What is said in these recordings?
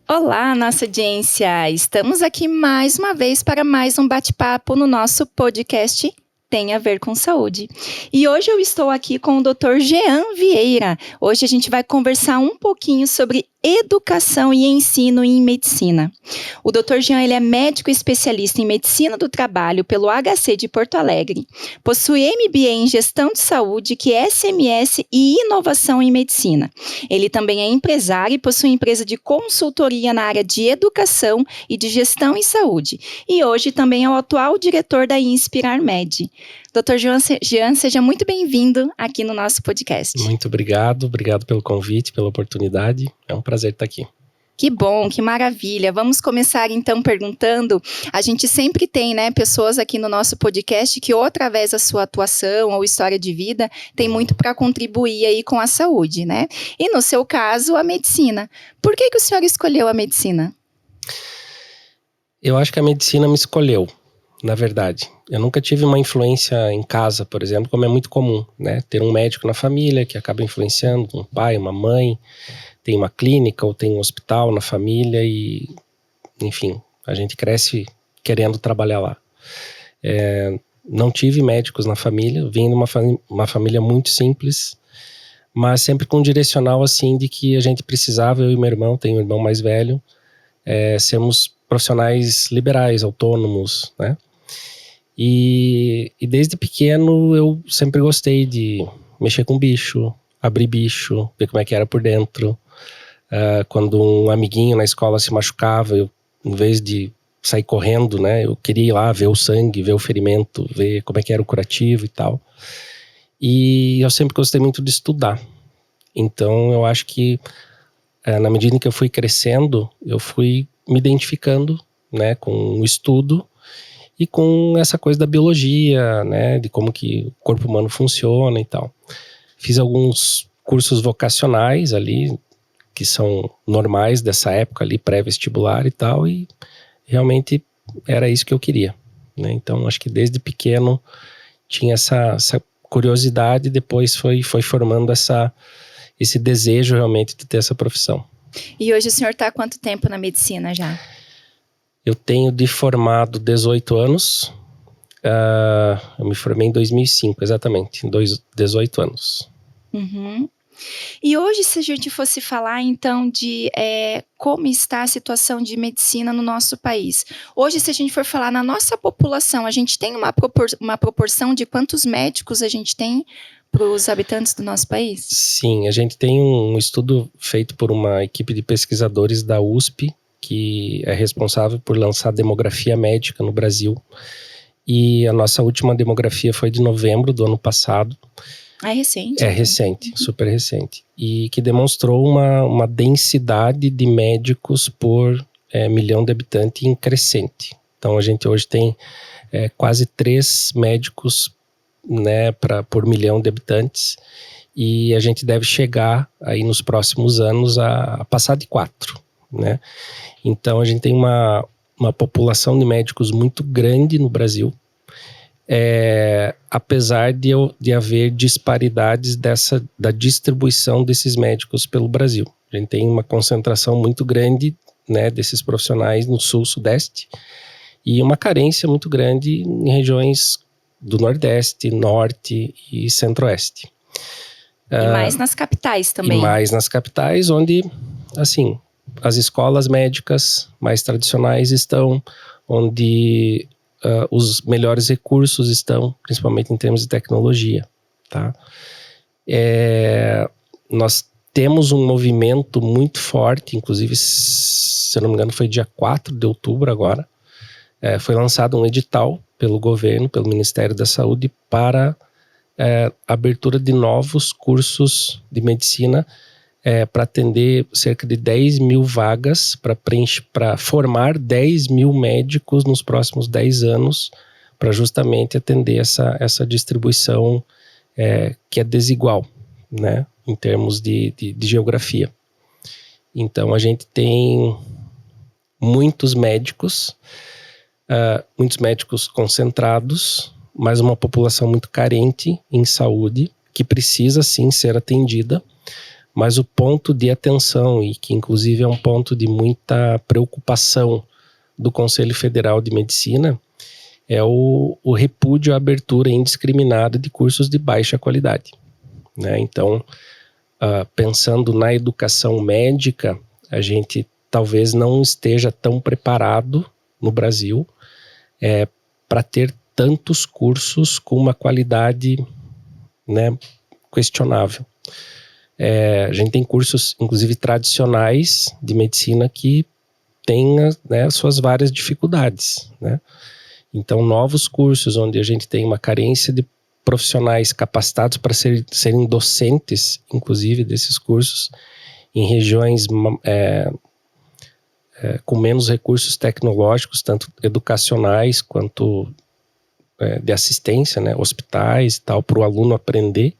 Olá, nossa audiência! Estamos aqui mais uma vez para mais um bate-papo no nosso podcast Tem a Ver com Saúde. E hoje eu estou aqui com o Dr. Jean Vieira. Hoje a gente vai conversar um pouquinho sobre educação e ensino em medicina. O Dr. Jean, ele é médico especialista em medicina do trabalho pelo HC de Porto Alegre. Possui MBA em gestão de saúde, que é SMS e inovação em medicina. Ele também é empresário e possui empresa de consultoria na área de educação e de gestão em saúde. E hoje também é o atual diretor da Inspirar Med. Dr. Jean, seja muito bem-vindo aqui no nosso podcast. Muito obrigado pelo convite, pela oportunidade. É um prazer estar aqui. Que bom, que maravilha. Vamos começar então perguntando. A gente sempre tem, pessoas aqui no nosso podcast que ou através da sua atuação ou história de vida tem muito para contribuir aí com a saúde, né? E no seu caso, a medicina. Por que o senhor escolheu a medicina? Eu acho que a medicina me escolheu, na verdade. Eu nunca tive uma influência em casa, por exemplo, como é muito comum, né? Ter um médico na família que acaba influenciando, um pai, uma mãe, tem uma clínica ou tem um hospital na família e, enfim, a gente cresce querendo trabalhar lá. Não tive médicos na família, vim de uma família muito simples, mas sempre com um direcional assim de que a gente precisava, eu e meu irmão, tenho um irmão mais velho, sermos profissionais liberais, autônomos, né? E desde pequeno eu sempre gostei de mexer com bicho, abrir bicho, ver como é que era por dentro. Quando um amiguinho na escola se machucava, eu, em vez de sair correndo, né, eu queria ir lá ver o sangue, ver o ferimento, ver como é que era o curativo e tal. E eu sempre gostei muito de estudar. Então eu acho que na medida em que eu fui crescendo, eu fui me identificando, né, com o estudo e com essa coisa da biologia, né, de como que o corpo humano funciona e tal. Fiz alguns cursos vocacionais ali, que são normais dessa época ali, pré-vestibular e tal, e realmente era isso que eu queria, né? Então acho que desde pequeno tinha essa curiosidade, depois foi formando esse desejo realmente de ter essa profissão. E hoje o senhor está há quanto tempo na medicina já? Eu tenho de formado 18 anos, eu me formei em 2005, exatamente, 18 anos. Uhum. E hoje, se a gente fosse falar então de como está a situação de medicina no nosso país. Hoje, se a gente for falar na nossa população, a gente tem uma proporção de quantos médicos a gente tem para os habitantes do nosso país? Sim, a gente tem um estudo feito por uma equipe de pesquisadores da USP, que é responsável por lançar demografia médica no Brasil. E a nossa última demografia foi de novembro do ano passado. É recente? É recente, super recente. E que demonstrou uma densidade de médicos por milhão de habitantes em crescente. Então a gente hoje tem quase 3 médicos, né, por milhão de habitantes. E a gente deve chegar aí nos próximos anos a passar de 4, né? Então a gente tem uma população de médicos muito grande no Brasil. Apesar de haver disparidades da distribuição desses médicos pelo Brasil. A gente tem uma concentração muito grande, né, desses profissionais no sul, sudeste, e uma carência muito grande em regiões do nordeste, norte e centro-oeste. E mais nas capitais também. E mais nas capitais, onde, assim, as escolas médicas mais tradicionais estão, onde os melhores recursos estão, principalmente em termos de tecnologia, tá? Nós temos um movimento muito forte, inclusive, se eu não me engano, foi dia 4 de outubro agora, foi lançado um edital pelo governo, pelo Ministério da Saúde, para abertura de novos cursos de medicina, para atender cerca de 10 mil vagas, para formar 10 mil médicos nos próximos 10 anos, para justamente atender essa distribuição que é desigual, né, em termos de geografia. Então a gente tem muitos médicos concentrados, mas uma população muito carente em saúde, que precisa sim ser atendida, mas o ponto de atenção, e que inclusive é um ponto de muita preocupação do Conselho Federal de Medicina, é o repúdio à abertura indiscriminada de cursos de baixa qualidade, né? Então, pensando na educação médica, a gente talvez não esteja tão preparado no Brasil para ter tantos cursos com uma qualidade, né, questionável. A gente tem cursos, inclusive tradicionais de medicina, que têm, né, suas várias dificuldades, né? Então, novos cursos onde a gente tem uma carência de profissionais capacitados para serem docentes, inclusive, desses cursos, em regiões com menos recursos tecnológicos, tanto educacionais quanto de assistência, né, hospitais e tal, para o aluno aprender,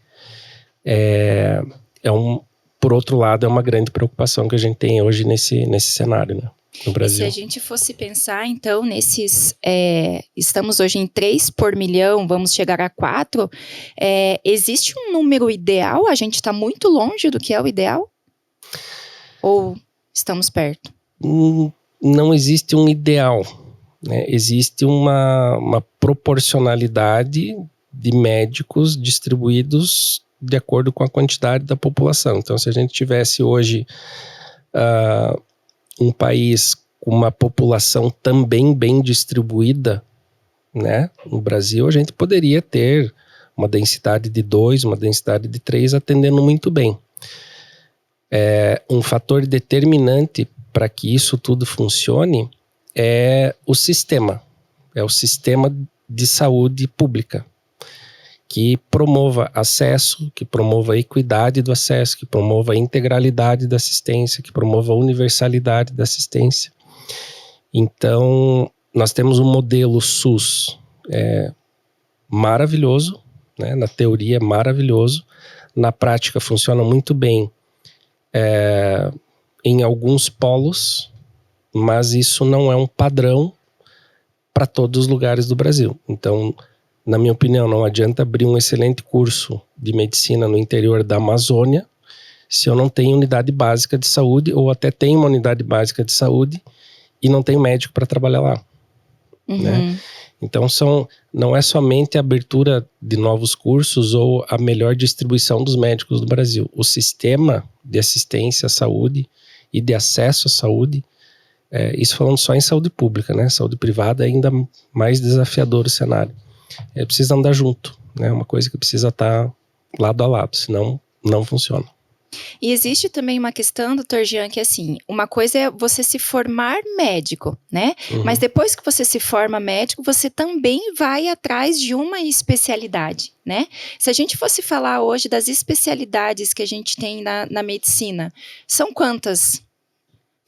por outro lado, é uma grande preocupação que a gente tem hoje nesse cenário, né, no Brasil. E se a gente fosse pensar, então, estamos hoje em 3 por milhão, vamos chegar a 4, existe um número ideal? A gente está muito longe do que é o ideal? Ou estamos perto? Não existe um ideal, né? Existe uma proporcionalidade de médicos distribuídos de acordo com a quantidade da população. Então, se a gente tivesse hoje um país com uma população também bem distribuída, né, no Brasil, a gente poderia ter uma densidade de 2, uma densidade de 3, atendendo muito bem. Um fator determinante para que isso tudo funcione é o sistema de saúde pública, que promova acesso, que promova a equidade do acesso, que promova a integralidade da assistência, que promova a universalidade da assistência. Então, nós temos um modelo SUS maravilhoso, né? Na teoria é maravilhoso, na prática funciona muito bem em alguns polos, mas isso não é um padrão para todos os lugares do Brasil. Então, na minha opinião, não adianta abrir um excelente curso de medicina no interior da Amazônia se eu não tenho unidade básica de saúde, ou até tenho uma unidade básica de saúde e não tenho médico para trabalhar lá. Né? Então, não é somente a abertura de novos cursos ou a melhor distribuição dos médicos do Brasil. O sistema de assistência à saúde e de acesso à saúde, isso falando só em saúde pública, né? Saúde privada é ainda mais desafiador o cenário. Precisa andar junto, né? Uma coisa que precisa estar lado a lado, senão não funciona. E existe também uma questão, doutor Jean, que assim, uma coisa é você se formar médico, né? Mas depois que você se forma médico, você também vai atrás de uma especialidade, né? Se a gente fosse falar hoje das especialidades que a gente tem na medicina, são quantas,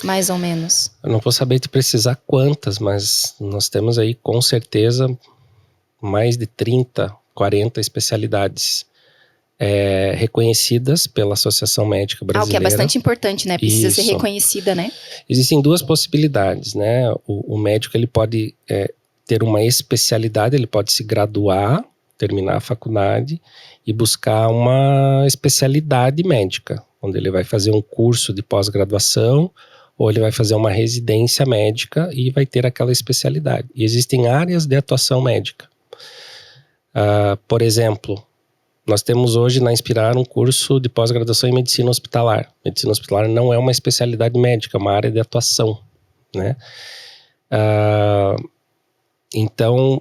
mais ou menos? Eu não vou saber te precisar quantas, mas nós temos aí com certeza mais de 30, 40 especialidades reconhecidas pela Associação Médica Brasileira. O que é bastante importante, né? Precisa ser reconhecida, né? Existem duas possibilidades, né? O médico, ele pode ter uma especialidade, ele pode se graduar, terminar a faculdade e buscar uma especialidade médica, onde ele vai fazer um curso de pós-graduação ou ele vai fazer uma residência médica e vai ter aquela especialidade. E existem áreas de atuação médica. Por exemplo, nós temos hoje na Inspirar um curso de pós-graduação em medicina hospitalar. Medicina hospitalar não é uma especialidade médica, é uma área de atuação, né? Então,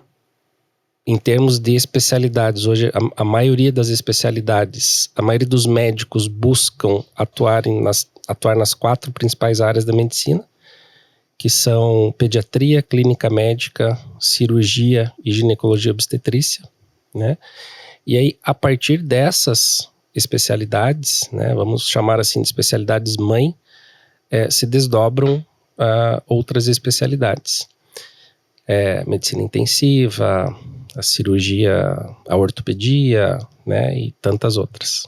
em termos de especialidades, hoje a maioria das especialidades, a maioria dos médicos buscam atuar nas 4 principais áreas da medicina, que são pediatria, clínica médica, cirurgia e ginecologia obstetrícia, né? E aí, a partir dessas especialidades, né, vamos chamar assim de especialidades mãe, se desdobram outras especialidades. Medicina intensiva, a cirurgia, a ortopedia, né, e tantas outras.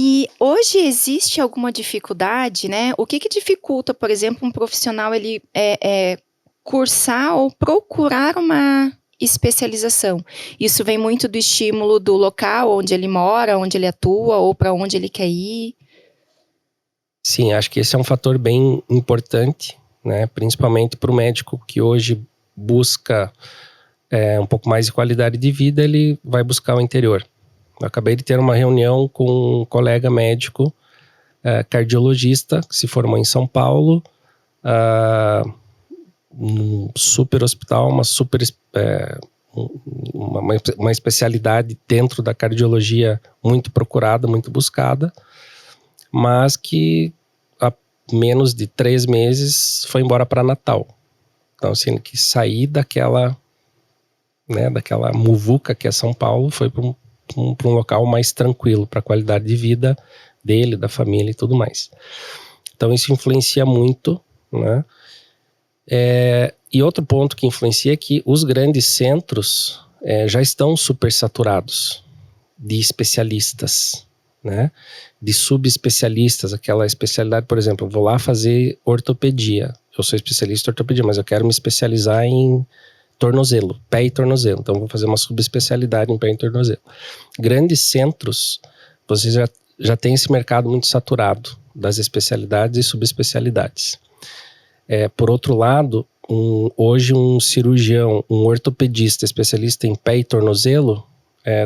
E hoje existe alguma dificuldade, né? O que dificulta, por exemplo, um profissional ele cursar ou procurar uma especialização? Isso vem muito do estímulo do local onde ele mora, onde ele atua ou para onde ele quer ir? Sim, acho que esse é um fator bem importante, né? Principalmente para o médico que hoje busca um pouco mais de qualidade de vida, ele vai buscar o interior. Eu acabei de ter uma reunião com um colega médico, cardiologista, que se formou em São Paulo, um super hospital, uma especialidade dentro da cardiologia muito procurada, muito buscada, mas que há menos de 3 meses foi embora para Natal. Então, assim, ele quis sair daquela muvuca que é São Paulo, foi para um local mais tranquilo, para a qualidade de vida dele, da família e tudo mais. Então isso influencia muito, né? E outro ponto que influencia é que os grandes centros já estão super saturados de especialistas, né? De subespecialistas, aquela especialidade, por exemplo, eu vou lá fazer ortopedia. Eu sou especialista em ortopedia, mas eu quero me especializar em tornozelo, pé e tornozelo. Então, vou fazer uma subespecialidade em pé e tornozelo. Grandes centros, você já tem esse mercado muito saturado das especialidades e subespecialidades. Por outro lado, hoje um cirurgião, um ortopedista especialista em pé e tornozelo,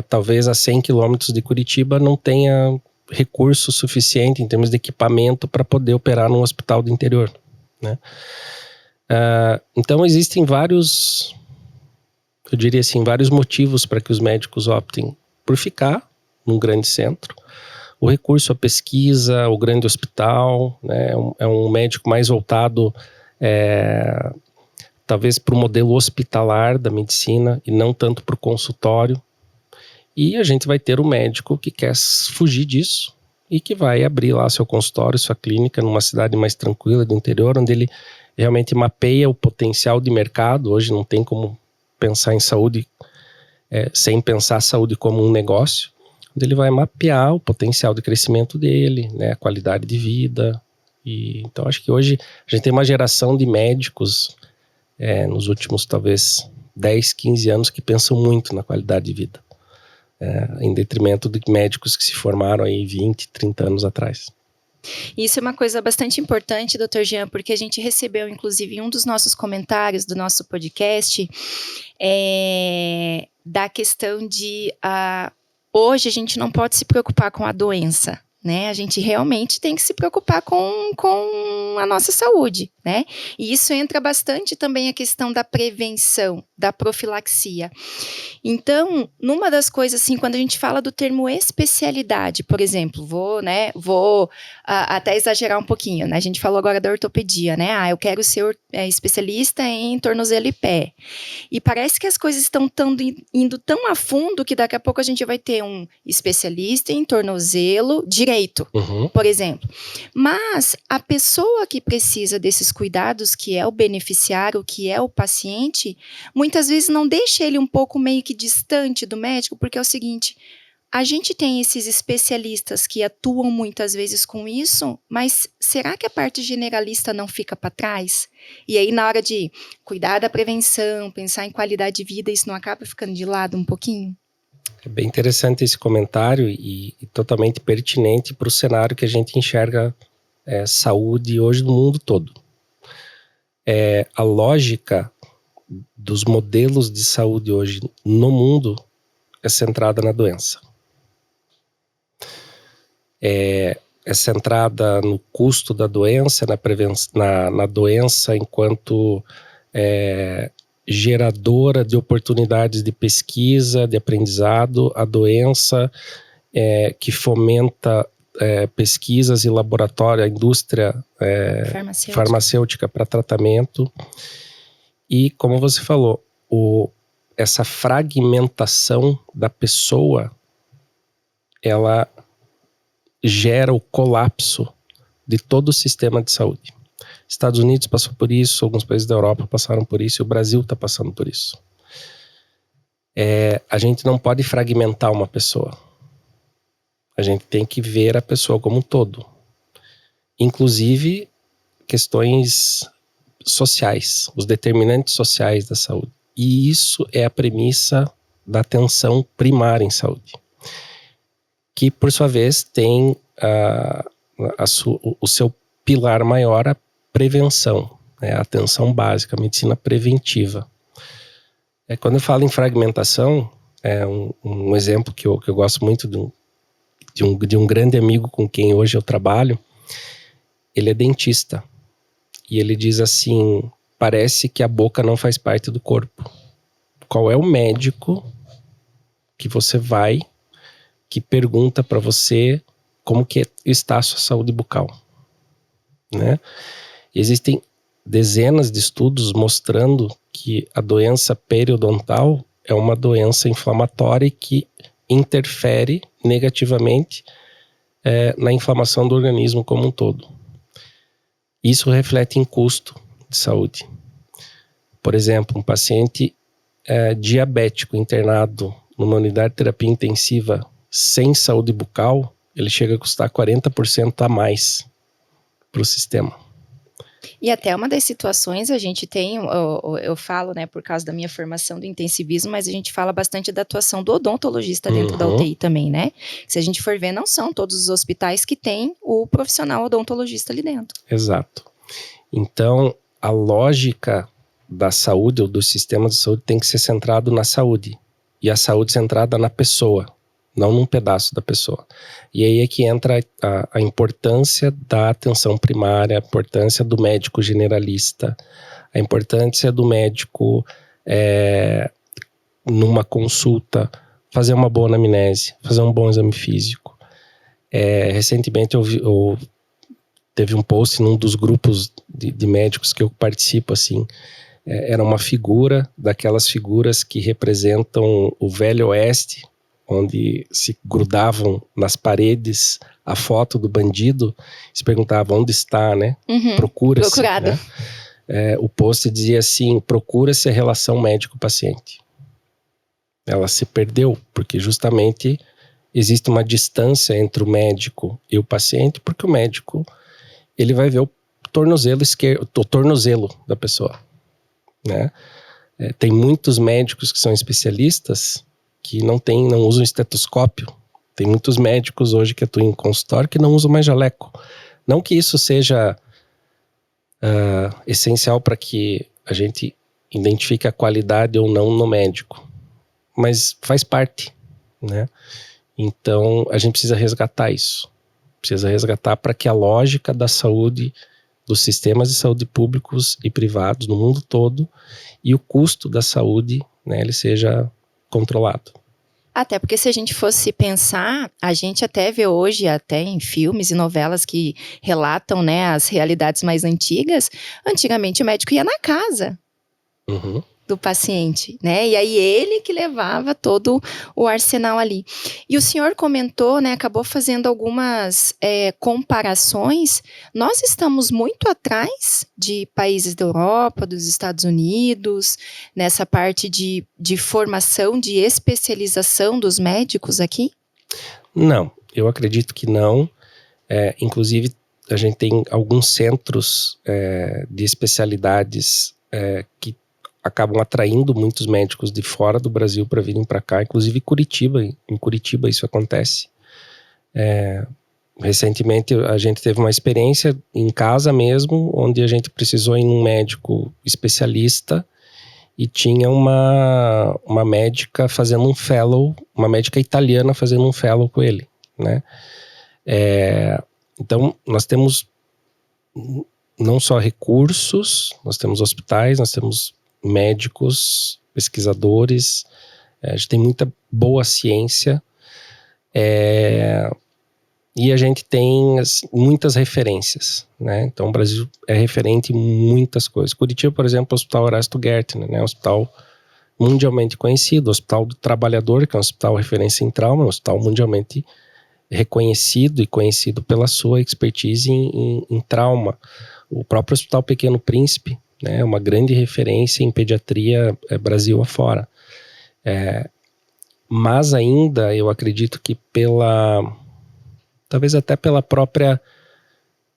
talvez a 100 quilômetros de Curitiba não tenha recurso suficiente em termos de equipamento para poder operar num hospital do interior, né? Então existem vários motivos para que os médicos optem por ficar num grande centro. O recurso à pesquisa, o grande hospital, né, é um médico mais voltado talvez para o modelo hospitalar da medicina e não tanto para o consultório. E a gente vai ter o médico que quer fugir disso e que vai abrir lá seu consultório, sua clínica numa cidade mais tranquila do interior, onde ele realmente mapeia o potencial de mercado. Hoje não tem como pensar em saúde sem pensar a saúde como um negócio, onde ele vai mapear o potencial de crescimento dele, né, a qualidade de vida. Então acho que hoje a gente tem uma geração de médicos nos últimos talvez 10, 15 anos que pensam muito na qualidade de vida, em detrimento de médicos que se formaram aí 20, 30 anos atrás. Isso é uma coisa bastante importante, Dr. Jean, porque a gente recebeu, inclusive, um dos nossos comentários do nosso podcast, da questão de hoje a gente não pode se preocupar com a doença, né? A gente realmente tem que se preocupar com a nossa saúde, né? E isso entra bastante também a questão da prevenção, da profilaxia. Então, numa das coisas, assim, quando a gente fala do termo especialidade, por exemplo, vou até exagerar um pouquinho, né? A gente falou agora da ortopedia, né? Eu quero ser especialista em tornozelo e pé. E parece que as coisas estão indo tão a fundo que daqui a pouco a gente vai ter um especialista em tornozelo direito, por exemplo. Mas a pessoa que precisa desses cuidados, que é o beneficiário, que é o paciente, muitas vezes não deixa ele um pouco meio que distante do médico, porque é o seguinte: a gente tem esses especialistas que atuam muitas vezes com isso, mas será que a parte generalista não fica para trás? E aí, na hora de cuidar da prevenção, pensar em qualidade de vida, isso não acaba ficando de lado um pouquinho? É bem interessante esse comentário e totalmente pertinente para o cenário que a gente enxerga saúde hoje no mundo todo. A lógica dos modelos de saúde hoje no mundo é centrada na doença. É centrada no custo da doença, na doença enquanto geradora de oportunidades de pesquisa, de aprendizado, a doença que fomenta pesquisas e laboratório, a indústria farmacêutica para tratamento. E, como você falou, essa fragmentação da pessoa, ela gera o colapso de todo o sistema de saúde. Estados Unidos passou por isso, alguns países da Europa passaram por isso, e o Brasil está passando por isso. A gente não pode fragmentar uma pessoa. A gente tem que ver a pessoa como um todo. Inclusive questões sociais, os determinantes sociais da saúde. E isso é a premissa da atenção primária em saúde, que por sua vez tem o seu pilar maior, a prevenção, né? A atenção básica, a medicina preventiva. Quando eu falo em fragmentação, um exemplo que eu gosto muito de um grande amigo com quem hoje eu trabalho. Ele é dentista e ele diz assim: parece que a boca não faz parte do corpo. Qual é o médico que você vai que pergunta para você como que está a sua saúde bucal, né? Existem dezenas de estudos mostrando que a doença periodontal é uma doença inflamatória que interfere negativamente na inflamação do organismo como um todo. Isso reflete em custo de saúde. Por exemplo, um paciente diabético internado numa unidade de terapia intensiva sem saúde bucal, ele chega a custar 40% a mais para o sistema. E até uma das situações a gente tem, eu falo, né, por causa da minha formação do intensivismo, mas a gente fala bastante da atuação do odontologista dentro da UTI também, né? Se a gente for ver, não são todos os hospitais que têm o profissional odontologista ali dentro. Exato. Então, a lógica da saúde ou do sistema de saúde tem que ser centrado na saúde. E a saúde centrada na pessoa, não num pedaço da pessoa. E aí é que entra a importância da atenção primária, a importância do médico generalista, a importância do médico numa consulta, fazer uma boa anamnese, fazer um bom exame físico. Recentemente eu teve um post num dos grupos de médicos que eu participo, assim, era uma figura, daquelas figuras que representam o Velho Oeste, onde se grudavam nas paredes a foto do bandido, se perguntava onde está, né? Procura-se. Procurado. Né? O post dizia assim: procura-se a relação médico-paciente. Ela se perdeu, porque justamente existe uma distância entre o médico e o paciente, porque o médico ele vai ver o tornozelo esquerdo, o tornozelo da pessoa, né? Tem muitos médicos que são especialistas que não usam estetoscópio. Tem muitos médicos hoje que atuam em consultório que não usam mais jaleco. Não que isso seja essencial para que a gente identifique a qualidade ou não no médico, mas faz parte, né? Então a gente precisa resgatar isso. Precisa resgatar para que a lógica da saúde, dos sistemas de saúde públicos e privados no mundo todo, e o custo da saúde, né, ele seja controlado. Até porque se a gente fosse pensar, a gente até vê hoje, até em filmes e novelas que relatam, né, as realidades mais antigas, antigamente o médico ia na casa do paciente, né, e aí ele que levava todo o arsenal ali. E o senhor comentou, né, acabou fazendo algumas comparações. Nós estamos muito atrás de países da Europa, dos Estados Unidos, nessa parte de formação, de especialização dos médicos aqui? Não, eu acredito que não. Inclusive, a gente tem alguns centros de especialidades que acabam atraindo muitos médicos de fora do Brasil para virem para cá, inclusive Curitiba. Em Curitiba isso acontece. Recentemente a gente teve uma experiência em casa mesmo, onde a gente precisou ir num médico especialista e tinha uma médica fazendo um fellow, uma médica italiana fazendo um fellow com ele, né? Então nós temos não só recursos, nós temos hospitais, nós temos médicos, pesquisadores, a gente tem muita boa ciência, e a gente tem assim, muitas referências, né? Então o Brasil é referente em muitas coisas. Curitiba, por exemplo, o Hospital Horácio Guertner, né? Um hospital mundialmente conhecido, o Hospital do Trabalhador, que é um hospital referência em trauma, um hospital mundialmente reconhecido e conhecido pela sua expertise em trauma. O próprio Hospital Pequeno Príncipe, né, uma grande referência em pediatria Brasil afora. Mas ainda eu acredito que pela talvez até pela própria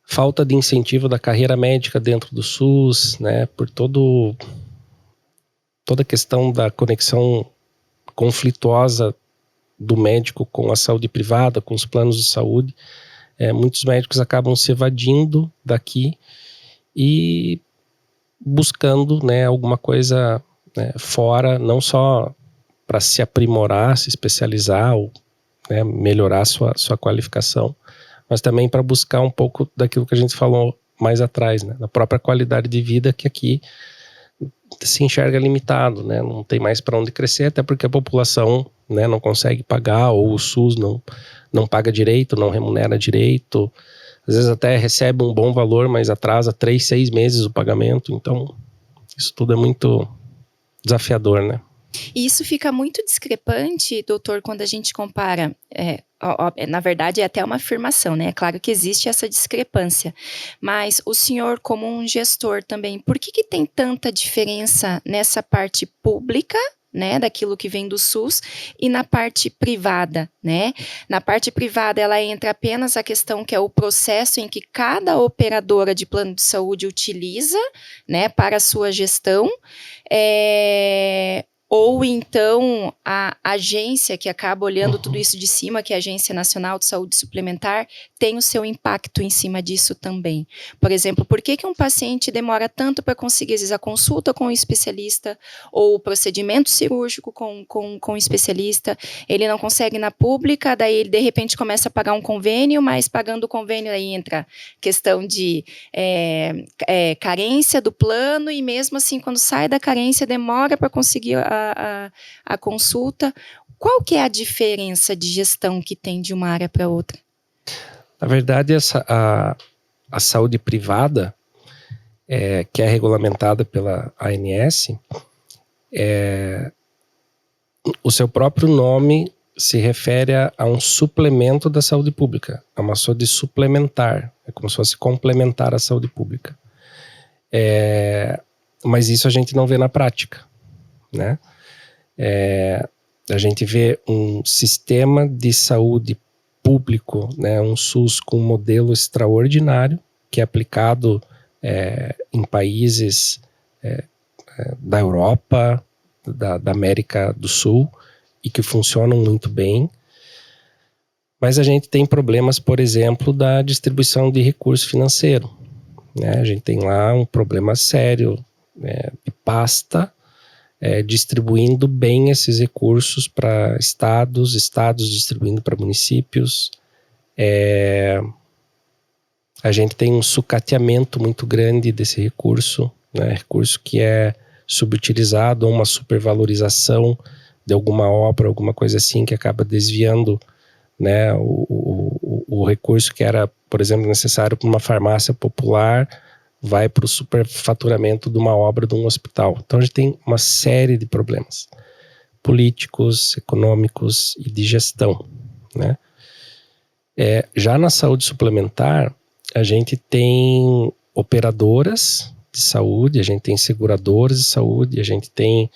falta de incentivo da carreira médica dentro do SUS, né, por toda a questão da conexão conflituosa do médico com a saúde privada, com os planos de saúde. Muitos médicos acabam se evadindo daqui e buscando, né, alguma coisa, né, fora, não só para se aprimorar, se especializar ou, né, melhorar sua qualificação, mas também para buscar um pouco daquilo que a gente falou mais atrás, né, da própria qualidade de vida, que aqui se enxerga limitado, né, não tem mais para onde crescer, até porque a população, né, não consegue pagar, ou o SUS não paga direito, não remunera direito, às vezes até recebe um bom valor, mas atrasa 3, 6 meses o pagamento. Então, isso tudo é muito desafiador, né? E isso fica muito discrepante, doutor, quando a gente compara, na verdade é até uma afirmação, né? É claro que existe essa discrepância, mas o senhor como um gestor também, por que tem tanta diferença nessa parte pública, né, daquilo que vem do SUS, e na parte privada, né? Na parte privada ela entra apenas a questão que é o processo em que cada operadora de plano de saúde utiliza, né, para a sua gestão, ou então a agência que acaba olhando tudo isso de cima, que é a Agência Nacional de Saúde Suplementar, tem o seu impacto em cima disso também. Por exemplo, por que um paciente demora tanto para conseguir, às vezes, a consulta com o especialista, ou o procedimento cirúrgico com o especialista, ele não consegue na pública, daí ele de repente começa a pagar um convênio, mas pagando o convênio aí entra questão de carência do plano, e mesmo assim, quando sai da carência, demora para conseguir a consulta. Qual que é a diferença de gestão que tem de uma área para outra? Na verdade, a saúde privada, que é regulamentada pela ANS, o seu próprio nome se refere a um suplemento da saúde pública, é uma saúde suplementar, é como se fosse complementar à saúde pública. Mas isso a gente não vê na prática, né? A gente vê um sistema de saúde público, né, um SUS com um modelo extraordinário, que é aplicado em países da Europa, da América do Sul, e que funcionam muito bem. Mas a gente tem problemas, por exemplo, da distribuição de recurso financeiro, né? A gente tem lá um problema sério, de pasta, distribuindo bem esses recursos para estados distribuindo para municípios. A gente tem um sucateamento muito grande desse recurso, né? Recurso que é subutilizado, ou uma supervalorização de alguma obra, alguma coisa assim, que acaba desviando, né, o recurso que era, por exemplo, necessário para uma farmácia popular, vai para o superfaturamento de uma obra de um hospital. Então a gente tem uma série de problemas políticos, econômicos e de gestão, né? Já na saúde suplementar, a gente tem operadoras de saúde, a gente tem seguradoras de saúde, a gente tem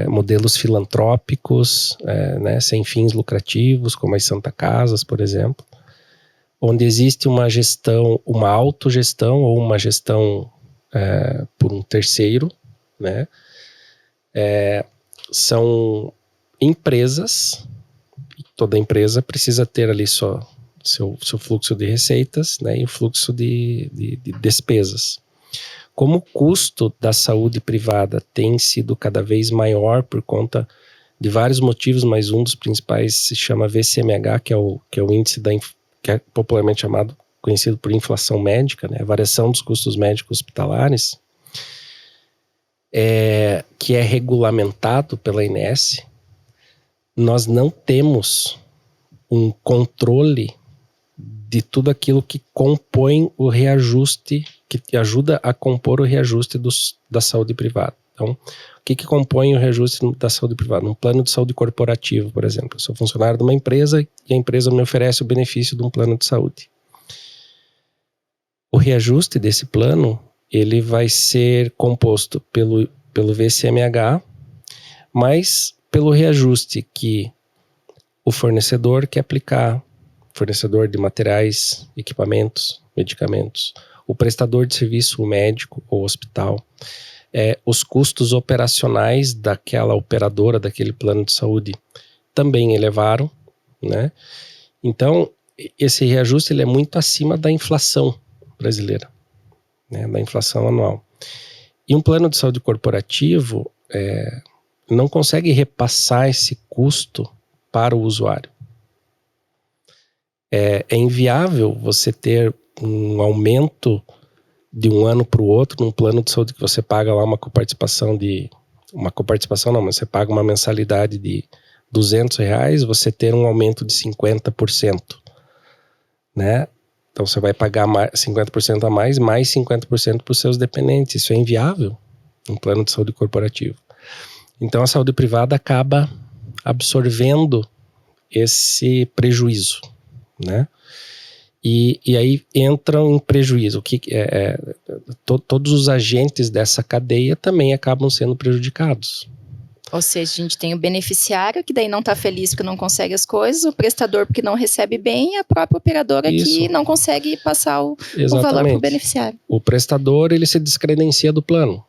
modelos filantrópicos, né, sem fins lucrativos, como as Santa Casas, por exemplo, onde existe uma gestão, uma autogestão ou uma gestão por um terceiro, né? São empresas, toda empresa precisa ter ali seu fluxo de receitas, né, e o fluxo de despesas. Como o custo da saúde privada tem sido cada vez maior por conta de vários motivos, mas um dos principais se chama VCMH, que é o índice que é popularmente conhecido por inflação médica, né, a variação dos custos médicos hospitalares, que é regulamentado pela ANS. Nós não temos um controle de tudo aquilo que compõe o reajuste, que ajuda a compor o reajuste da saúde privada. Então, o que compõe o reajuste da saúde privada? Um plano de saúde corporativo, por exemplo. Eu sou funcionário de uma empresa e a empresa me oferece o benefício de um plano de saúde. O reajuste desse plano, ele vai ser composto pelo VCMH, mas pelo reajuste que o fornecedor que aplicar, fornecedor de materiais, equipamentos, medicamentos, o prestador de serviço, o médico ou hospital, os custos operacionais daquela operadora, daquele plano de saúde, também elevaram, né? Então, esse reajuste ele é muito acima da inflação brasileira, né? Da inflação anual. E um plano de saúde corporativo não consegue repassar esse custo para o usuário. É inviável você ter um aumento de um ano para o outro num plano de saúde que você paga lá uma coparticipação não, mas você paga uma mensalidade de R$200, você ter um aumento de 50%, né? Então você vai pagar 50% a mais 50% para os seus dependentes. Isso é inviável num plano de saúde corporativo. Então a saúde privada acaba absorvendo esse prejuízo, né? E aí entram em prejuízo. Todos os agentes dessa cadeia também acabam sendo prejudicados. Ou seja, a gente tem o beneficiário que daí não está feliz porque não consegue as coisas, o prestador porque não recebe bem e a própria operadora que não consegue passar o valor para o beneficiário. O prestador ele se descredencia do plano,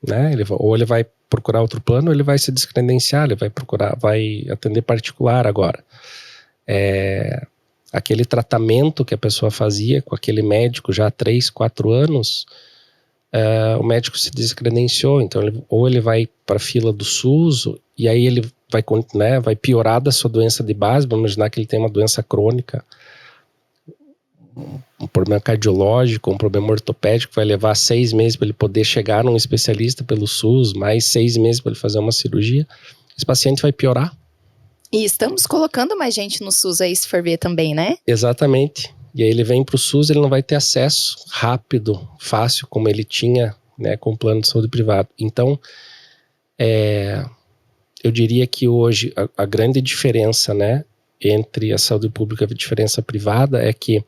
né? Ou ele vai procurar outro plano, ou ele vai se descredenciar, ele vai atender particular agora. Aquele tratamento que a pessoa fazia com aquele médico já há 3, 4 anos, o médico se descredenciou, então ou ele vai para a fila do SUS, e aí ele vai piorar da sua doença de base. Vamos imaginar que ele tem uma doença crônica, um problema cardiológico, um problema ortopédico, vai levar 6 meses para ele poder chegar num especialista pelo SUS, mais 6 meses para ele fazer uma cirurgia. Esse paciente vai piorar. E estamos colocando mais gente no SUS aí, se for ver também, né? Exatamente. E aí ele vem para o SUS, ele não vai ter acesso rápido, fácil, como ele tinha, né, com o plano de saúde privado. Então, eu diria que hoje a grande diferença, né, entre a saúde pública e a diferença privada é que,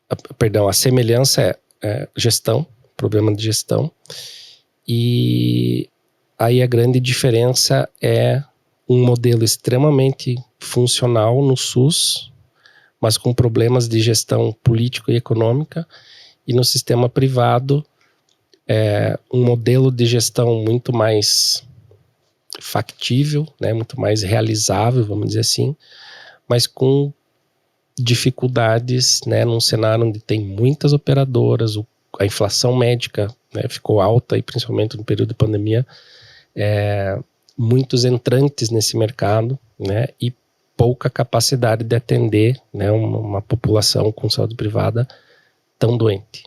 a semelhança é gestão, problema de gestão, e aí a grande diferença é um modelo extremamente funcional no SUS, mas com problemas de gestão política e econômica, e no sistema privado um modelo de gestão muito mais factível, né, muito mais realizável, vamos dizer assim, mas com dificuldades, né, num cenário onde tem muitas operadoras, a inflação médica, né, ficou alta, e principalmente no período de pandemia, muitos entrantes nesse mercado, né, e pouca capacidade de atender, né, uma população com saúde privada tão doente.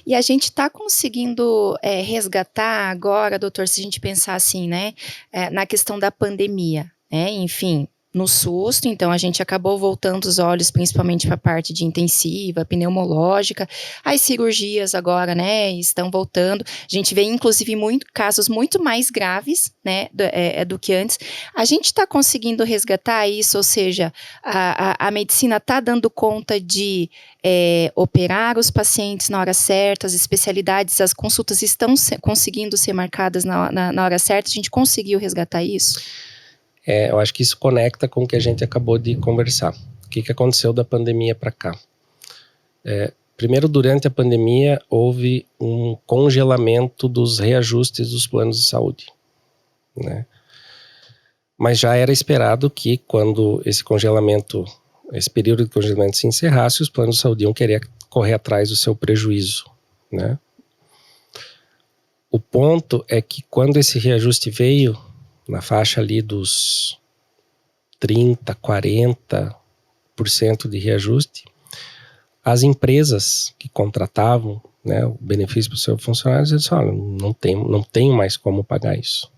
E a gente está conseguindo resgatar agora, doutor, se a gente pensar assim, né, na questão da pandemia, né, enfim, no susto, então a gente acabou voltando os olhos principalmente para a parte de intensiva, pneumológica, as cirurgias agora, né, estão voltando, a gente vê inclusive casos muito mais graves, né, do que antes. A gente está conseguindo resgatar isso, ou seja, a medicina está dando conta de operar os pacientes na hora certa, as especialidades, as consultas estão conseguindo ser marcadas na hora certa, a gente conseguiu resgatar isso? Eu acho que isso conecta com o que a gente acabou de conversar. O que aconteceu da pandemia para cá? Primeiro, durante a pandemia, houve um congelamento dos reajustes dos planos de saúde, né? Mas já era esperado que quando esse período de congelamento se encerrasse, os planos de saúde iam querer correr atrás do seu prejuízo, né? O ponto é que quando esse reajuste veio, na faixa ali dos 30%, 40% de reajuste, as empresas que contratavam, né, o benefício para o seu funcionário, eles disseram, olha, não tenho mais como pagar isso,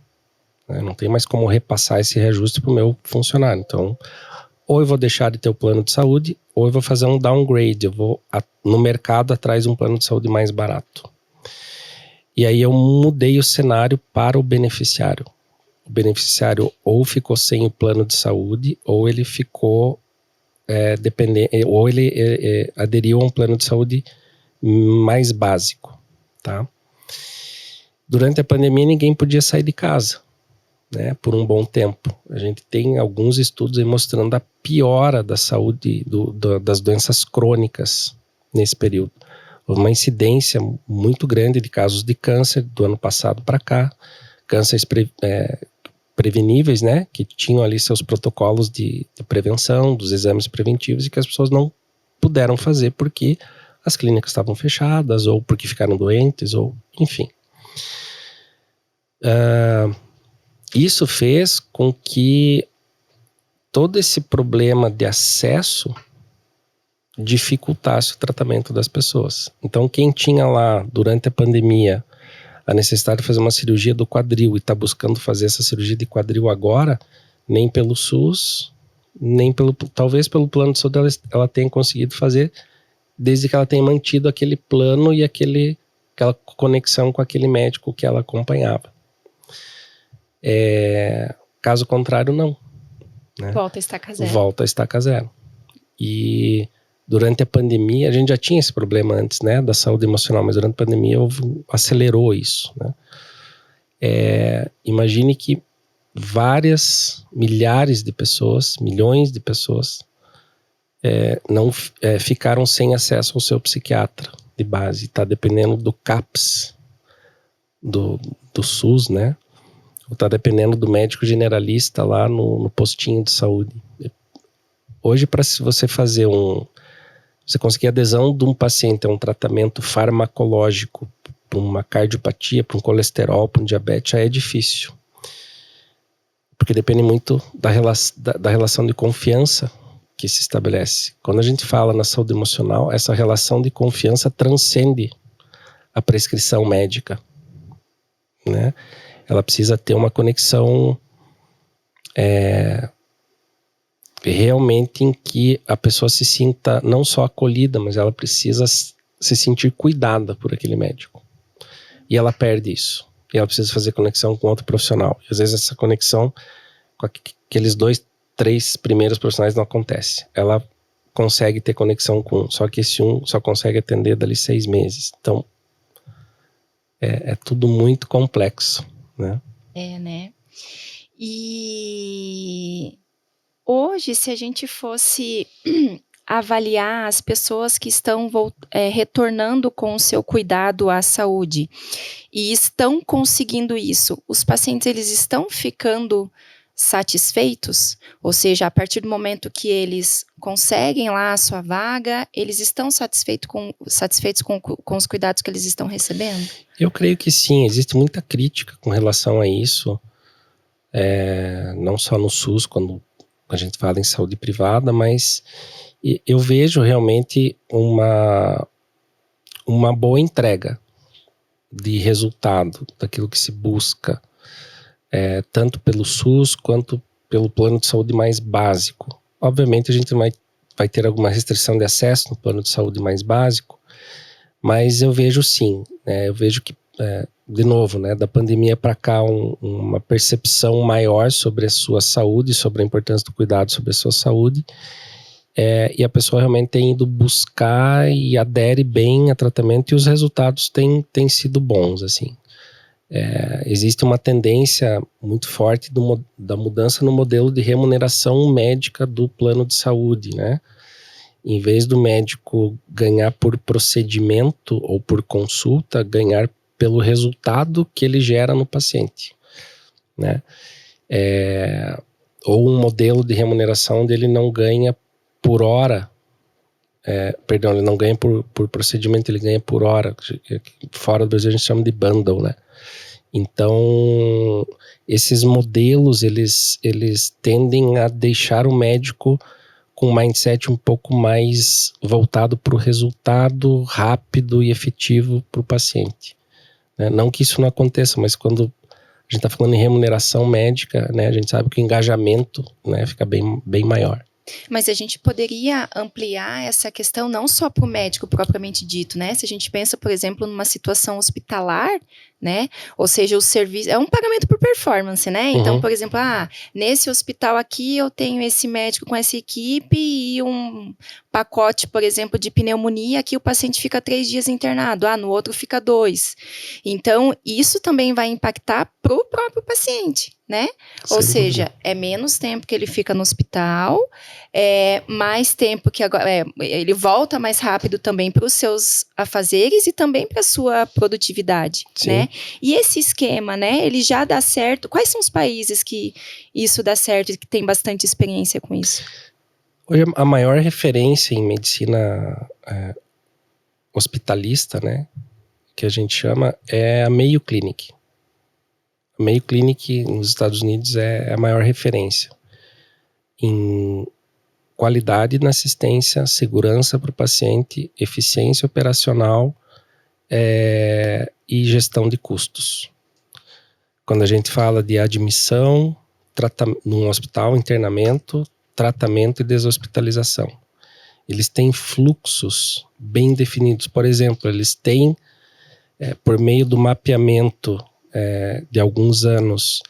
né, não tenho mais como repassar esse reajuste para o meu funcionário, então ou eu vou deixar de ter o plano de saúde, ou eu vou fazer um downgrade, eu vou no mercado atrás de um plano de saúde mais barato. E aí eu mudei o cenário para o beneficiário. O beneficiário ou ficou sem o plano de saúde, ou ele ficou dependente, ou ele aderiu a um plano de saúde mais básico, tá? Durante a pandemia ninguém podia sair de casa, né, por um bom tempo. A gente tem alguns estudos aí mostrando a piora da saúde das doenças crônicas nesse período. Houve uma incidência muito grande de casos de câncer do ano passado para cá, cânceres preveníveis, né, que tinham ali seus protocolos de prevenção, dos exames preventivos, e que as pessoas não puderam fazer porque as clínicas estavam fechadas, ou porque ficaram doentes, ou enfim. Isso fez com que todo esse problema de acesso dificultasse o tratamento das pessoas. Então, quem tinha lá, durante a pandemia, a necessidade de fazer uma cirurgia do quadril e está buscando fazer essa cirurgia de quadril agora, nem pelo SUS, nem talvez pelo plano de saúde ela tenha conseguido fazer, desde que ela tenha mantido aquele plano e aquela conexão com aquele médico que ela acompanhava. Caso contrário, não. Né? Volta a estaca zero. Volta a estaca zero. E durante a pandemia, a gente já tinha esse problema antes, né, da saúde emocional, mas durante a pandemia acelerou isso, né? Imagine que milhares de pessoas, milhões de pessoas não ficaram sem acesso ao seu psiquiatra de base, está dependendo do CAPS, do SUS, né? Ou está dependendo do médico generalista lá no postinho de saúde. Hoje, para você fazer você conseguir adesão de um paciente a um tratamento farmacológico para uma cardiopatia, para um colesterol, para um diabetes, já é difícil. Porque depende muito da relação de confiança que se estabelece. Quando a gente fala na saúde emocional, essa relação de confiança transcende a prescrição médica, né? Ela precisa ter uma conexão realmente em que a pessoa se sinta não só acolhida, mas ela precisa se sentir cuidada por aquele médico. E ela perde isso. E ela precisa fazer conexão com outro profissional. E às vezes essa conexão com aqueles 2, 3 primeiros profissionais não acontece. Ela consegue ter conexão com um, só que esse um só consegue atender dali 6 meses. Então, é tudo muito complexo, né? Né? E hoje, se a gente fosse avaliar as pessoas que estão retornando com o seu cuidado à saúde e estão conseguindo isso, os pacientes eles estão ficando satisfeitos? Ou seja, a partir do momento que eles conseguem lá a sua vaga, eles estão satisfeitos com os cuidados que eles estão recebendo? Eu creio que sim, existe muita crítica com relação a isso, não só no SUS, quando a gente fala em saúde privada, mas eu vejo realmente uma boa entrega de resultado daquilo que se busca, tanto pelo SUS quanto pelo plano de saúde mais básico. Obviamente a gente vai ter alguma restrição de acesso no plano de saúde mais básico, mas eu vejo sim, eu vejo que, de novo, né, da pandemia para cá, uma percepção maior sobre a sua saúde, sobre a importância do cuidado sobre a sua saúde, e a pessoa realmente tem ido buscar e adere bem a tratamento, e os resultados têm sido bons, assim. Existe uma tendência muito forte da mudança no modelo de remuneração médica do plano de saúde, né? Em vez do médico ganhar por procedimento ou por consulta, ganhar pelo resultado que ele gera no paciente, né? Ou um modelo de remuneração onde ele não ganha por hora, ele não ganha por procedimento, ele ganha por hora. Fora do Brasil a gente chama de bundle, né? Então, esses modelos, eles tendem a deixar o médico com um mindset um pouco mais voltado para o resultado rápido e efetivo para o paciente, né? Não que isso não aconteça, mas quando a gente está falando em remuneração médica, né, a gente sabe que o engajamento, né, fica bem maior. Mas a gente poderia ampliar essa questão não só para o médico propriamente dito, né? Se a gente pensa, por exemplo, numa situação hospitalar, né? Ou seja, o serviço é um pagamento por performance, né? Então, por exemplo, nesse hospital aqui eu tenho esse médico com essa equipe e um pacote, por exemplo, de pneumonia, aqui o paciente fica 3 dias internado, no outro fica 2. Então, isso também vai impactar para o próprio paciente, né? Ou seja, é menos tempo que ele fica no hospital, é mais tempo que agora ele volta mais rápido também para os seus afazeres e também para a sua produtividade, né? E esse esquema, né, ele já dá certo. Quais são os países que isso dá certo e que tem bastante experiência com isso? Hoje a maior referência em medicina hospitalista, né, que a gente chama, é a Mayo Clinic. A Mayo Clinic nos Estados Unidos é a maior referência em qualidade na assistência, segurança para o paciente, eficiência operacional e gestão de custos. Quando a gente fala de admissão, num hospital, internamento, tratamento e deshospitalização. Eles têm fluxos bem definidos. Por exemplo, eles têm, por meio do mapeamento de alguns anos,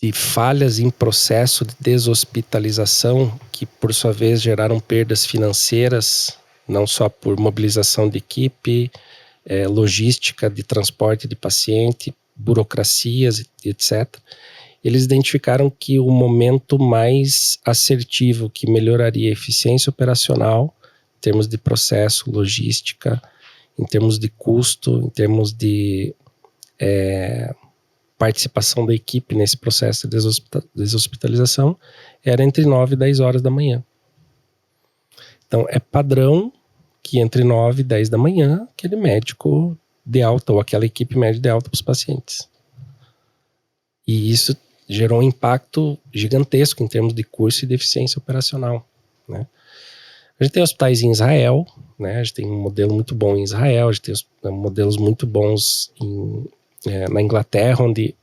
de falhas em processo de deshospitalização, que por sua vez geraram perdas financeiras, não só por mobilização de equipe, logística de transporte de paciente, burocracias, etc. Eles identificaram que o momento mais assertivo que melhoraria a eficiência operacional, em termos de processo, logística, em termos de custo, em termos de participação da equipe nesse processo de deshospitalização, era entre 9 e 10 horas da manhã. Então, é padrão que entre 9 e 10 da manhã, aquele médico dê alta, ou aquela equipe médica dê alta para os pacientes. E isso gerou um impacto gigantesco em termos de curso e de eficiência operacional, né? A gente tem hospitais em Israel, né? A gente tem um modelo muito bom em Israel, a gente tem modelos muito bons na Inglaterra, onde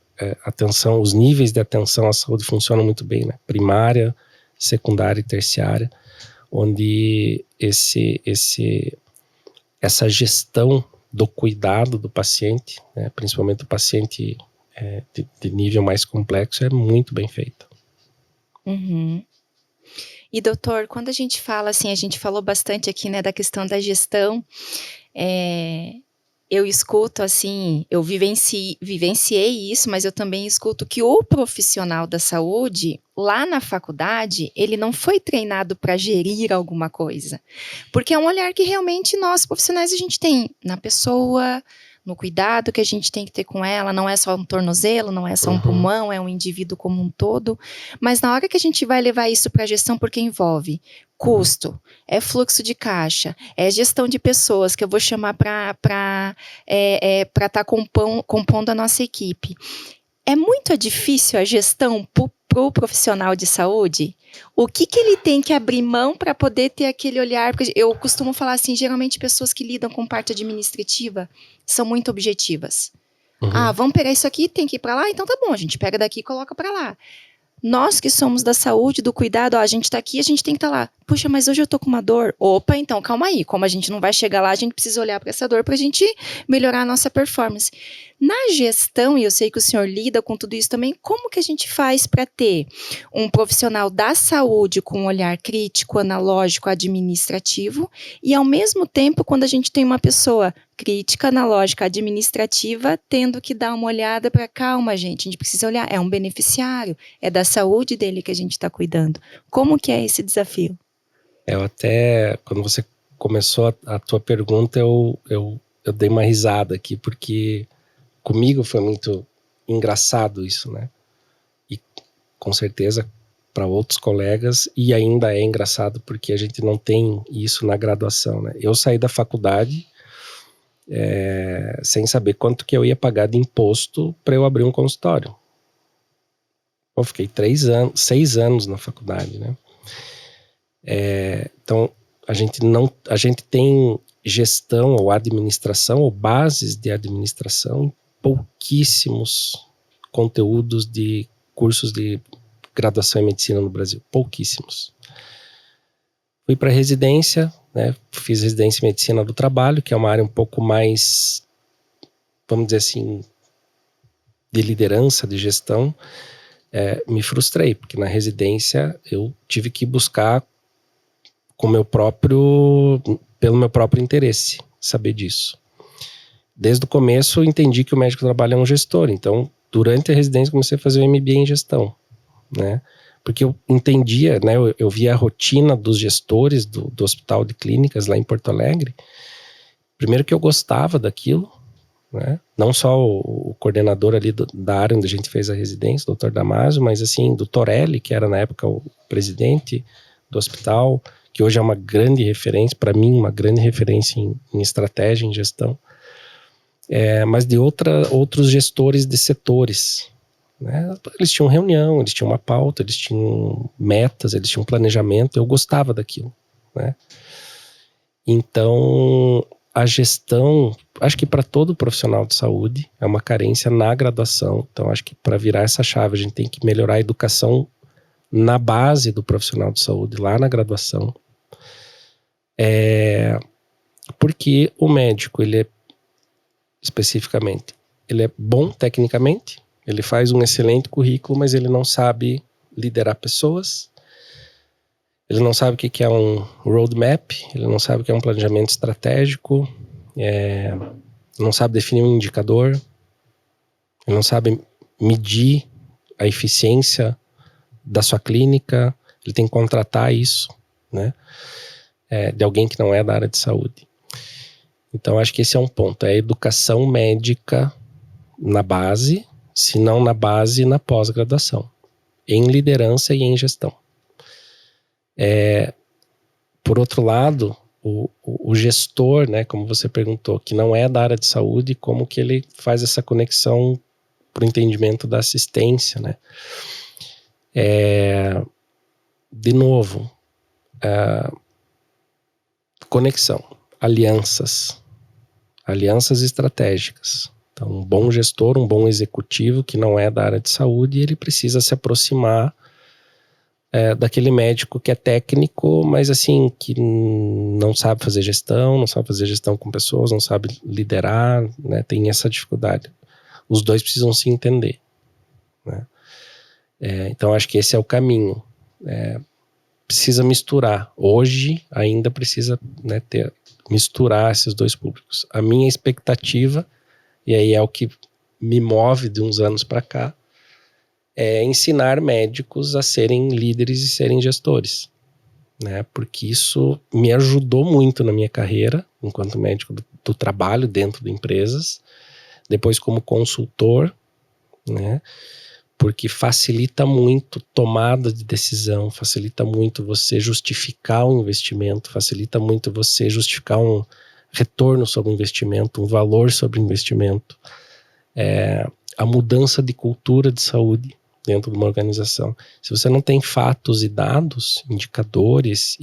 os níveis de atenção à saúde funcionam muito bem, né? Primária, secundária e terciária, onde essa gestão do cuidado do paciente, né? Principalmente do paciente de nível mais complexo, é muito bem feita. Uhum. E doutor, quando a gente fala assim, a gente falou bastante aqui, né, da questão da gestão, eu escuto assim, eu vivenciei isso, mas eu também escuto que o profissional da saúde, lá na faculdade, ele não foi treinado para gerir alguma coisa, porque é um olhar que realmente nós profissionais a gente tem na pessoa, no cuidado que a gente tem que ter com ela, não é só um tornozelo, não é só um pulmão, é um indivíduo como um todo, mas na hora que a gente vai levar isso para a gestão, porque envolve custo, é fluxo de caixa, é gestão de pessoas que eu vou chamar para estar compondo a nossa equipe. É muito difícil a gestão para o profissional de saúde? O que ele tem que abrir mão para poder ter aquele olhar? Porque eu costumo falar assim, geralmente pessoas que lidam com parte administrativa são muito objetivas. Vamos pegar isso aqui, tem que ir para lá? Então tá bom, a gente pega daqui e coloca para lá. Nós que somos da saúde, do cuidado, a gente tá aqui, a gente tem que estar lá. Puxa, mas hoje eu tô com uma dor. Opa, então calma aí. Como a gente não vai chegar lá, a gente precisa olhar para essa dor para a gente melhorar a nossa performance. Na gestão, e eu sei que o senhor lida com tudo isso também, como que a gente faz para ter um profissional da saúde com um olhar crítico, analógico, administrativo, e ao mesmo tempo, quando a gente tem uma pessoa crítica, analógica, administrativa, tendo que dar uma olhada para calma, gente, a gente precisa olhar, é um beneficiário, é da saúde dele que a gente está cuidando. Como que é esse desafio? Eu até, quando você começou a tua pergunta, eu dei uma risada aqui, porque comigo foi muito engraçado isso, né? E com certeza para outros colegas, e ainda é engraçado porque a gente não tem isso na graduação, né? Eu saí da faculdade sem saber quanto que eu ia pagar de imposto para eu abrir um consultório. Eu fiquei 6 anos na faculdade, né? Então a gente tem gestão ou administração ou bases de administração em pouquíssimos conteúdos de cursos de graduação em medicina no Brasil, pouquíssimos. Fui para residência, né? Fiz residência em medicina do trabalho, que é uma área um pouco mais, vamos dizer assim, de liderança, de gestão. me frustrei, porque na residência eu tive que buscar pelo meu próprio interesse, saber disso. Desde o começo eu entendi que o médico do trabalho é um gestor, então durante a residência comecei a fazer o MBA em gestão, né? Porque eu entendia, né? Eu via a rotina dos gestores do hospital de clínicas lá em Porto Alegre. Primeiro que eu gostava daquilo, né? Não só o coordenador ali da área onde a gente fez a residência, o Dr. Damasio, mas assim, do Torelli, que era na época o presidente do hospital, que hoje é uma grande referência, para mim, uma grande referência em estratégia, em gestão. Mas de outros gestores de setores, né? Eles tinham reunião, eles tinham uma pauta, eles tinham metas, eles tinham planejamento, eu gostava daquilo, né? Então, a gestão, acho que para todo profissional de saúde é uma carência na graduação. Então, acho que para virar essa chave, a gente tem que melhorar a educação na base do profissional de saúde, lá na graduação. Porque o médico, especificamente, ele é bom tecnicamente, ele faz um excelente currículo, mas ele não sabe liderar pessoas, ele não sabe o que é um roadmap, ele não sabe o que é um planejamento estratégico, não sabe definir um indicador, ele não sabe medir a eficiência da sua clínica, ele tem que contratar isso, né, de alguém que não é da área de saúde. Então, acho que esse é um ponto, é a educação médica na base, se não na base, na pós-graduação, em liderança e em gestão. Por outro lado, o gestor, né, como você perguntou, que não é da área de saúde, como que ele faz essa conexão para o entendimento da assistência, né? De novo, conexão, alianças estratégicas. Então, um bom gestor, um bom executivo que não é da área de saúde, ele precisa se aproximar daquele médico que é técnico, mas assim, que não sabe fazer gestão com pessoas, não sabe liderar, né, tem essa dificuldade. Os dois precisam se entender, né? Então, acho que esse é o caminho. Precisa misturar. Hoje, ainda precisa, né, misturar esses dois públicos. A minha expectativa, e aí é o que me move de uns anos para cá, é ensinar médicos a serem líderes e serem gestores, né? Porque isso me ajudou muito na minha carreira, enquanto médico do trabalho dentro de empresas, depois como consultor, né? Porque facilita muito tomada de decisão, facilita muito você justificar um investimento, facilita muito você justificar um retorno sobre o investimento, um valor sobre o investimento, a mudança de cultura de saúde dentro de uma organização. Se você não tem fatos e dados, indicadores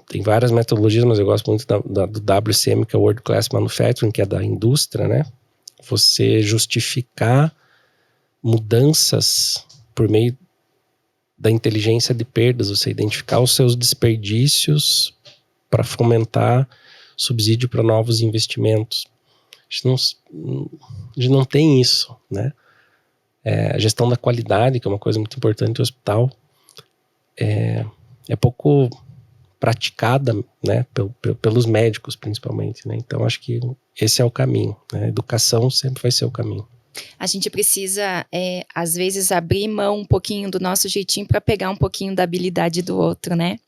tem várias metodologias, mas eu gosto muito do WCM, que é o World Class Manufacturing, que é da indústria, né? Você justificar mudanças por meio da inteligência de perdas, você identificar os seus desperdícios para fomentar subsídio para novos investimentos. A gente não tem isso, né? A gestão da qualidade, que é uma coisa muito importante no hospital, é pouco praticada, né, pelos médicos principalmente, né? Então acho que esse é o caminho, né? A educação sempre vai ser o caminho. A gente precisa, às vezes, abrir mão um pouquinho do nosso jeitinho para pegar um pouquinho da habilidade do outro, né?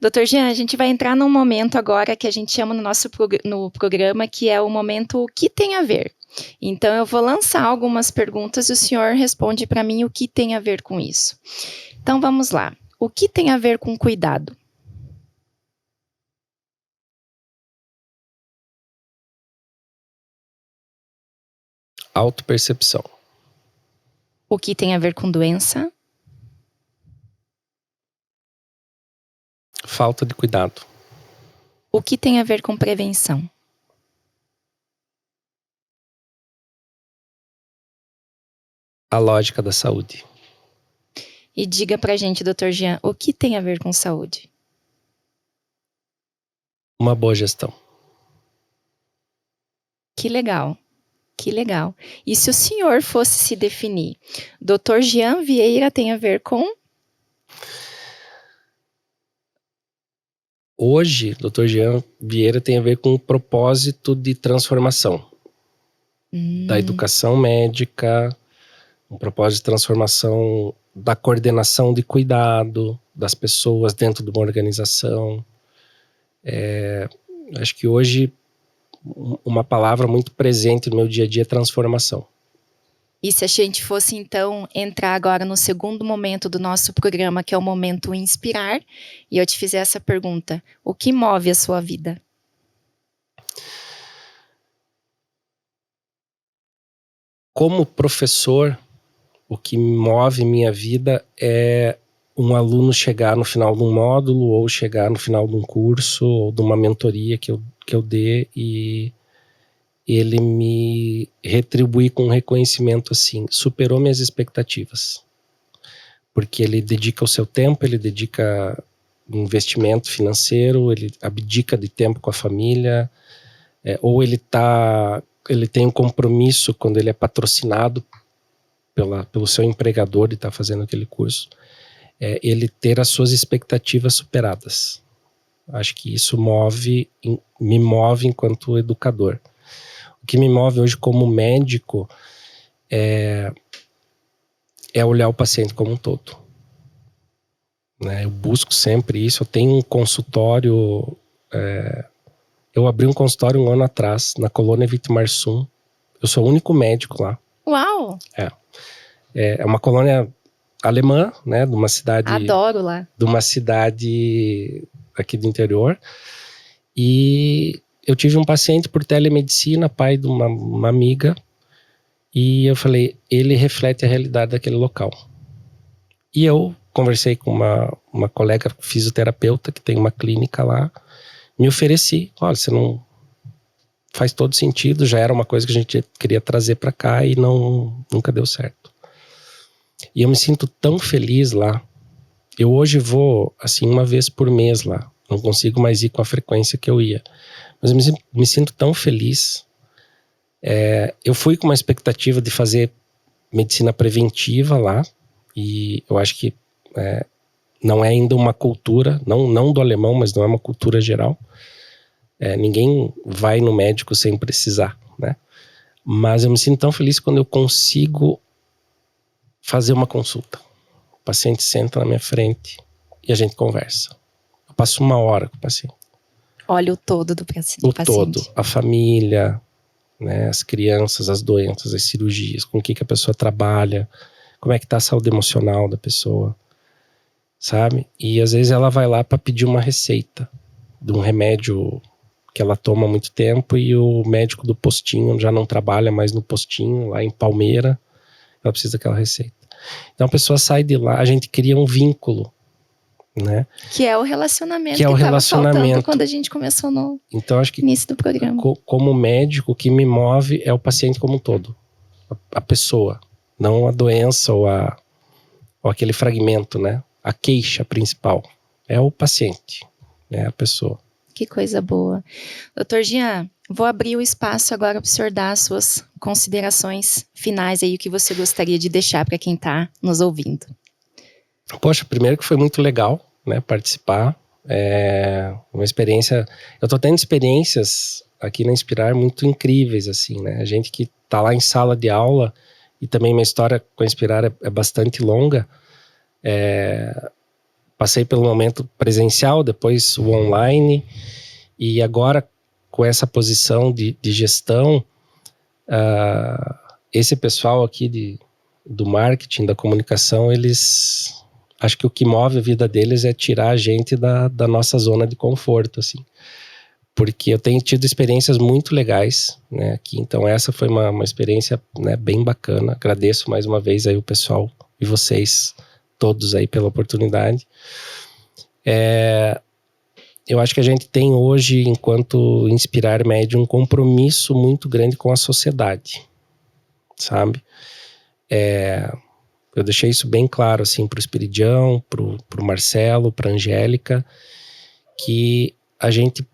Doutor Jean, a gente vai entrar num momento agora que a gente chama no programa, que é o momento O que tem a ver. Então, eu vou lançar algumas perguntas e o senhor responde para mim o que tem a ver com isso. Então, vamos lá. O que tem a ver com cuidado? Autopercepção. O que tem a ver com doença? Falta de cuidado. O que tem a ver com prevenção? A lógica da saúde. E diga pra gente, doutor Jean, o que tem a ver com saúde? Uma boa gestão. Que legal. Que legal. E se o senhor fosse se definir, Dr. Jean Vieira tem a ver com? Hoje, Dr. Jean Vieira tem a ver com o propósito de transformação da educação médica, um propósito de transformação da coordenação de cuidado das pessoas dentro de uma organização. Acho que hoje uma palavra muito presente no meu dia a dia é transformação. E se a gente fosse, então, entrar agora no segundo momento do nosso programa, que é o momento inspirar, e eu te fizer essa pergunta: o que move a sua vida? Como professor, o que move minha vida é um aluno chegar no final de um módulo, ou chegar no final de um curso, ou de uma mentoria que eu dê, e ele me retribuir com um reconhecimento assim: superou minhas expectativas. Porque ele dedica o seu tempo, ele dedica investimento financeiro, ele abdica de tempo com a família, ou ele tem um compromisso quando ele é patrocinado pelo seu empregador de estar fazendo aquele curso, ele ter as suas expectativas superadas. Acho que isso me move enquanto educador. O que me move hoje como médico é olhar o paciente como um todo. Né? Eu busco sempre isso. Eu tenho um consultório... eu abri um consultório 1 ano atrás, na colônia Vitimarsum. Eu sou o único médico lá. Uau! É uma colônia alemã, né? De uma cidade... Adoro lá. De uma cidade aqui do interior. E eu tive um paciente por telemedicina, pai de uma amiga, e eu falei, ele reflete a realidade daquele local. E eu conversei com uma colega fisioterapeuta que tem uma clínica lá, me ofereci, olha, você não faz todo sentido, já era uma coisa que a gente queria trazer para cá e nunca deu certo. E eu me sinto tão feliz lá. Eu hoje vou, assim, 1 vez por mês lá. Não consigo mais ir com a frequência que eu ia. Mas eu me sinto tão feliz. Eu fui com uma expectativa de fazer medicina preventiva lá. E eu acho que não é ainda uma cultura, não do alemão, mas não é uma cultura geral. Ninguém vai no médico sem precisar, né? Mas eu me sinto tão feliz quando eu consigo fazer uma consulta. O paciente senta na minha frente e a gente conversa. Eu passo 1 hora com o paciente. Olha o todo do paciente. O todo, a família, né, as crianças, as doenças, as cirurgias, com o que a pessoa trabalha, como é que tá a saúde emocional da pessoa, sabe? E às vezes ela vai lá para pedir uma receita de um remédio que ela toma há muito tempo e o médico do postinho já não trabalha mais no postinho, lá em Palmeira, ela precisa daquela receita. Então a pessoa sai de lá, a gente cria um vínculo, né? Que é o relacionamento que estava faltando quando a gente começou no então, acho que início do programa. Como médico, o que me move é o paciente como um todo. A pessoa, não a doença ou aquele fragmento, né? A queixa principal é o paciente, é a pessoa. Que coisa boa. Doutor Jean, vou abrir o espaço agora para o senhor dar as suas considerações finais aí, o que você gostaria de deixar para quem está nos ouvindo. Poxa, primeiro que foi muito legal, né, participar. Uma experiência... Eu tô tendo experiências aqui na Inspirar muito incríveis, assim, né? A gente que tá lá em sala de aula, e também minha história com a Inspirar é bastante longa. Passei pelo momento presencial, depois o online, e agora com essa posição de gestão, esse pessoal aqui do marketing, da comunicação, eles... Acho que o que move a vida deles é tirar a gente da nossa zona de conforto, assim. Porque eu tenho tido experiências muito legais, né, aqui. Então essa foi uma experiência, né, bem bacana. Agradeço mais uma vez aí o pessoal e vocês todos aí pela oportunidade. Eu acho que a gente tem hoje, enquanto Inspirar Médio, um compromisso muito grande com a sociedade, sabe? Eu deixei isso bem claro, assim, pro Espiridião, pro Marcelo, pra Angélica, que a gente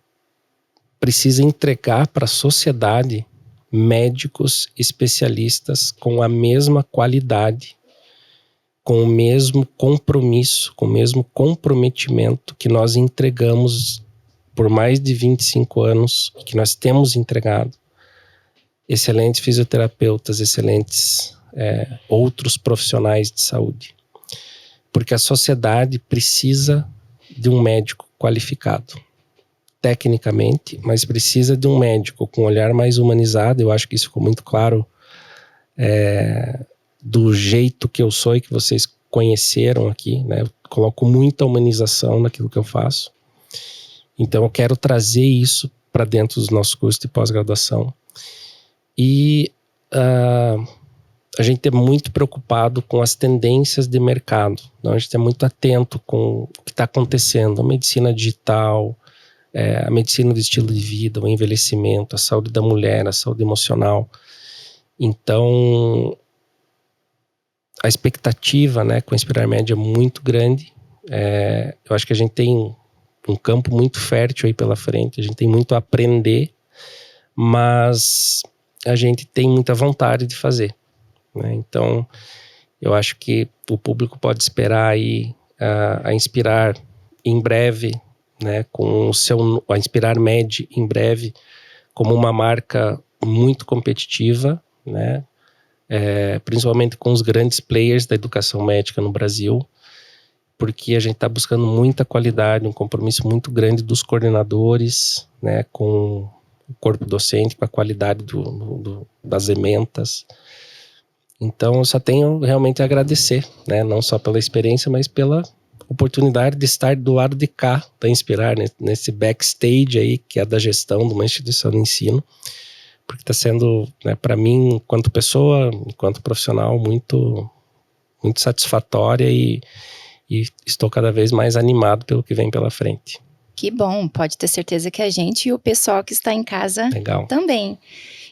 precisa entregar para a sociedade médicos especialistas com a mesma qualidade, com o mesmo compromisso, com o mesmo comprometimento que nós entregamos por mais de 25 anos, que nós temos entregado. Excelentes fisioterapeutas, excelentes outros profissionais de saúde. Porque a sociedade precisa de um médico qualificado, tecnicamente, mas precisa de um médico com um olhar mais humanizado. Eu acho que isso ficou muito claro do jeito que eu sou e que vocês conheceram aqui, né? Eu coloco muita humanização naquilo que eu faço. Então eu quero trazer isso para dentro dos nossos cursos de pós-graduação. E a gente é muito preocupado com as tendências de mercado. Então, a gente é muito atento com o que está acontecendo. A medicina digital, a medicina do estilo de vida, o envelhecimento, a saúde da mulher, a saúde emocional. Então, a expectativa, né, com a Inspirar Med é muito grande. Eu acho que a gente tem um campo muito fértil aí pela frente. A gente tem muito a aprender, mas a gente tem muita vontade de fazer, né? Então, eu acho que o público pode esperar aí a Inspirar em breve, né, com a Inspirar Med em breve, como uma marca muito competitiva, né, principalmente com os grandes players da educação médica no Brasil, porque a gente está buscando muita qualidade, um compromisso muito grande dos coordenadores, né, com o corpo docente, com a qualidade das ementas. Então eu só tenho realmente a agradecer, né, não só pela experiência, mas pela oportunidade de estar do lado de cá da Inspirar, nesse backstage aí, que é da gestão de uma instituição de ensino, porque está sendo, né, para mim, enquanto pessoa, enquanto profissional, muito, muito satisfatória e estou cada vez mais animado pelo que vem pela frente. Que bom, pode ter certeza que a gente e o pessoal que está em casa também.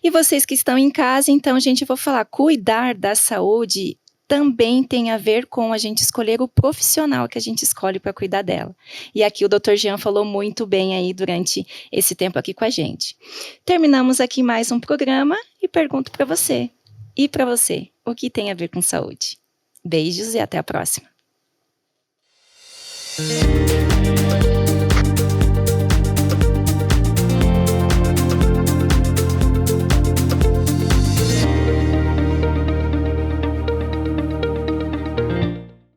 E vocês que estão em casa, então, gente, eu vou falar, cuidar da saúde também tem a ver com a gente escolher o profissional que a gente escolhe para cuidar dela. E aqui o Dr. Jean falou muito bem aí durante esse tempo aqui com a gente. Terminamos aqui mais um programa e pergunto para você, e para você, o que tem a ver com saúde? Beijos e até a próxima.